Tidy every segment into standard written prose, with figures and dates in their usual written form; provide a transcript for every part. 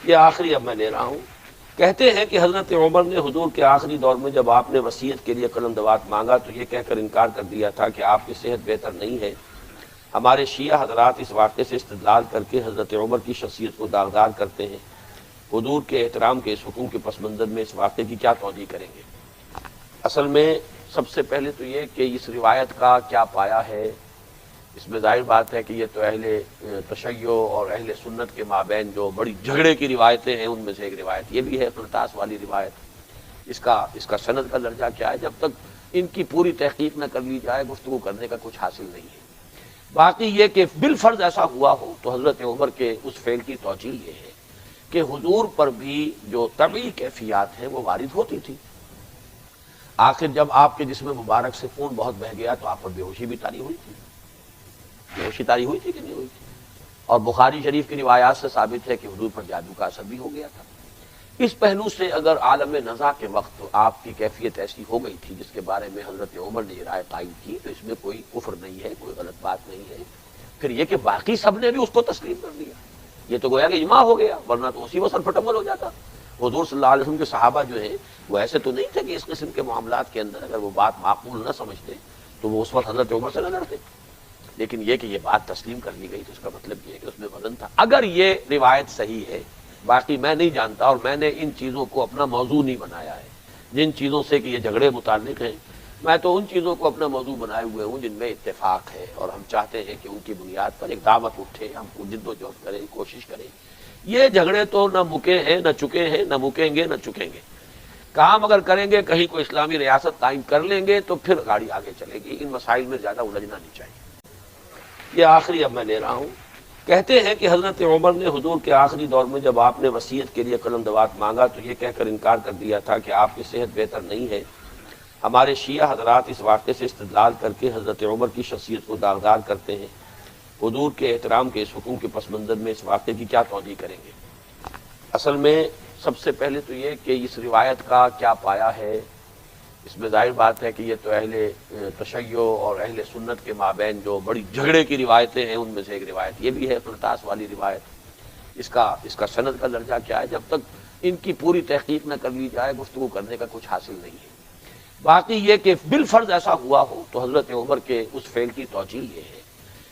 یہ آخری اب میں لے رہا ہوں۔ کہتے ہیں کہ حضرت عمر نے حضور کے آخری دور میں جب آپ نے وصیت کے لیے قلم دوات مانگا تو یہ کہہ کر انکار کر دیا تھا کہ آپ کی صحت بہتر نہیں ہے۔ ہمارے شیعہ حضرات اس واقعے سے استدلال کر کے حضرت عمر کی شخصیت کو داغدار کرتے ہیں۔ حضور کے احترام کے اس حکم کے پس منظر میں اس واقعے کی کیا توضیح کریں گے؟ اصل میں سب سے پہلے تو یہ کہ اس روایت کا کیا پایا ہے۔ اس میں ظاہر بات ہے کہ یہ تو اہل تشیع اور اہل سنت کے مابین جو بڑی جھگڑے کی روایتیں ہیں ان میں سے ایک روایت یہ بھی ہے، قرطاس والی روایت۔ اس کا سند کا درجہ کیا ہے، جب تک ان کی پوری تحقیق نہ کر لی جائے گفتگو کرنے کا کچھ حاصل نہیں ہے۔ باقی یہ کہ بالفرض ایسا ہوا ہو تو حضرت عمر کے اس فعل کی توجیہ یہ ہے کہ حضور پر بھی جو طبعی کیفیات ہیں وہ وارد ہوتی تھی۔ آخر جب آپ کے جسم مبارک سے خون بہت بہہ گیا تو آپ پر بے ہوشی بھی طاری ہوئی تھی، بے ہوشی طاری ہوئی تھی کہ نہیں ہوئی تھی؟ اور بخاری شریف کی روایات سے ثابت ہے کہ حضور پر جادو کا اثر بھی ہو گیا تھا۔ اس پہلو سے اگر عالم نزا کے وقت آپ کی کیفیت ایسی ہو گئی تھی جس کے بارے میں حضرت عمر نے یہ رائے قائم کی تو اس میں کوئی کفر نہیں ہے، کوئی غلط بات نہیں ہے۔ پھر یہ کہ باقی سب نے بھی اس کو تسلیم کر لیا، یہ تو گویا کہ اجماع ہو گیا، ورنہ تو اسی وقت سرپٹمل ہو جاتا۔ حضور صلی اللہ علیہ وسلم کے صحابہ جو ہیں وہ ایسے تو نہیں تھے کہ اس قسم کے معاملات کے اندر اگر وہ بات معقول نہ سمجھتے تو وہ اس وقت حضرت عمر سے نہ لڑتے، لیکن یہ کہ یہ بات تسلیم کر لی گئی تو اس کا مطلب یہ ہے کہ اس میں وزن تھا۔ اگر یہ روایت صحیح ہے، باقی میں نہیں جانتا اور میں نے ان چیزوں کو اپنا موضوع نہیں بنایا ہے، جن چیزوں سے کہ یہ جھگڑے متعلق ہیں میں تو ان چیزوں کو اپنا موضوع بنائے ہوئے ہوں جن میں اتفاق ہے، اور ہم چاہتے ہیں کہ ان کی بنیاد پر ایک دعوت اٹھے، ہم کو جد و جہد کریں، کوشش کریں۔ یہ جھگڑے تو نہ مکے ہیں، نہ چکے ہیں، نہ مکیں گے، نہ چکیں گے۔ کام اگر کریں گے، کہیں کوئی اسلامی ریاست قائم کر لیں گے تو پھر گاڑی آگے چلے گی۔ ان مسائل میں زیادہ الجھنا نہیں چاہیے۔ یہ آخری اب میں لے رہا ہوں۔ کہتے ہیں کہ حضرت عمر نے حضور کے آخری دور میں جب آپ نے وصیت کے لیے قلم دوات مانگا تو یہ کہہ کر انکار کر دیا تھا کہ آپ کی صحت بہتر نہیں ہے۔ ہمارے شیعہ حضرات اس واقعے سے استدلال کر کے حضرت عمر کی شخصیت کو داغدار کرتے ہیں۔ حضور کے احترام کے اس حکم کے پس منظر میں اس واقعے کی کیا توضیح کریں گے؟ اصل میں سب سے پہلے تو یہ کہ اس روایت کا کیا پایا ہے۔ اس میں ظاہر بات ہے کہ یہ تو اہل تشیع اور اہل سنت کے مابین جو بڑی جھگڑے کی روایتیں ہیں ان میں سے ایک روایت یہ بھی ہے، قرطاس والی روایت۔ اس کا سند کا درجہ کیا ہے، جب تک ان کی پوری تحقیق نہ کر لی جائے گفتگو کرنے کا کچھ حاصل نہیں ہے۔ باقی یہ کہ بالفرض ایسا ہوا ہو تو حضرت عمر کے اس فعل کی توجیہ یہ ہے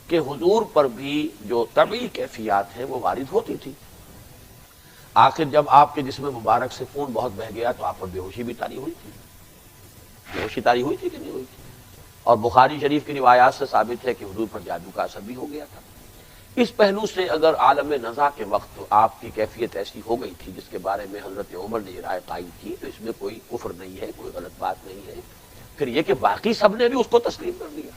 کہ حضور پر بھی جو طبعی کیفیات ہیں وہ وارد ہوتی تھی۔ آخر جب آپ کے جسم مبارک سے خون بہت بہہ گیا تو آپ پر بے ہوشی بھی طاری ہوئی تھی، بے ہوشی طاری ہوئی تھی کہ نہیں ہوئی تھی؟ اور بخاری شریف کی روایات سے ثابت ہے کہ حضور پر جادو کا اثر بھی ہو گیا تھا۔ اس پہلو سے اگر عالم نزا کے وقت آپ کی کیفیت ایسی ہو گئی تھی جس کے بارے میں حضرت عمر نے یہ رائے قائم کی تو اس میں کوئی کفر نہیں ہے، کوئی غلط بات نہیں ہے۔ پھر یہ کہ باقی سب نے بھی اس کو تسلیم کر لیا،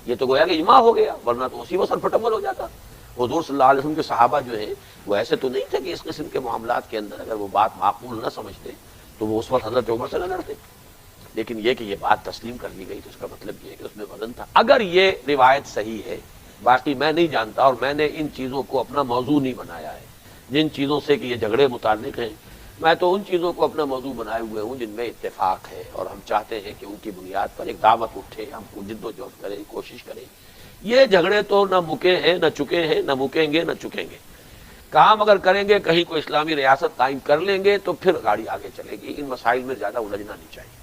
یہ تو گویا کہ اجماع ہو گیا، ورنہ تو اسی وقت سرپٹمل ہو جاتا۔ حضور صلی اللہ علیہ وسلم کے صحابہ جو ہیں وہ ایسے تو نہیں تھے کہ اس قسم کے معاملات کے اندر اگر وہ بات معقول نہ سمجھتے تو وہ اس وقت حضرت عمر سے نہ لڑتے، لیکن یہ کہ یہ بات تسلیم کر لی گئی تو اس کا مطلب یہ ہے کہ اس میں وزن تھا۔ اگر یہ روایت صحیح ہے، باقی میں نہیں جانتا اور میں نے ان چیزوں کو اپنا موضوع نہیں بنایا ہے، جن چیزوں سے کہ یہ جھگڑے متعلق ہیں میں تو ان چیزوں کو اپنا موضوع بنائے ہوئے ہوں جن میں اتفاق ہے، اور ہم چاہتے ہیں کہ ان کی بنیاد پر ایک دعوت اٹھے، ہم کو جد و جہد کریں، کوشش کریں۔ یہ جھگڑے تو نہ مکے ہیں، نہ چکے ہیں، نہ مکیں گے، نہ چکیں گے۔ کام اگر کریں گے، کہیں کوئی اسلامی ریاست قائم کر لیں گے تو پھر گاڑی آگے چلے گی۔ ان مسائل میں زیادہ الجھنا نہیں چاہیے۔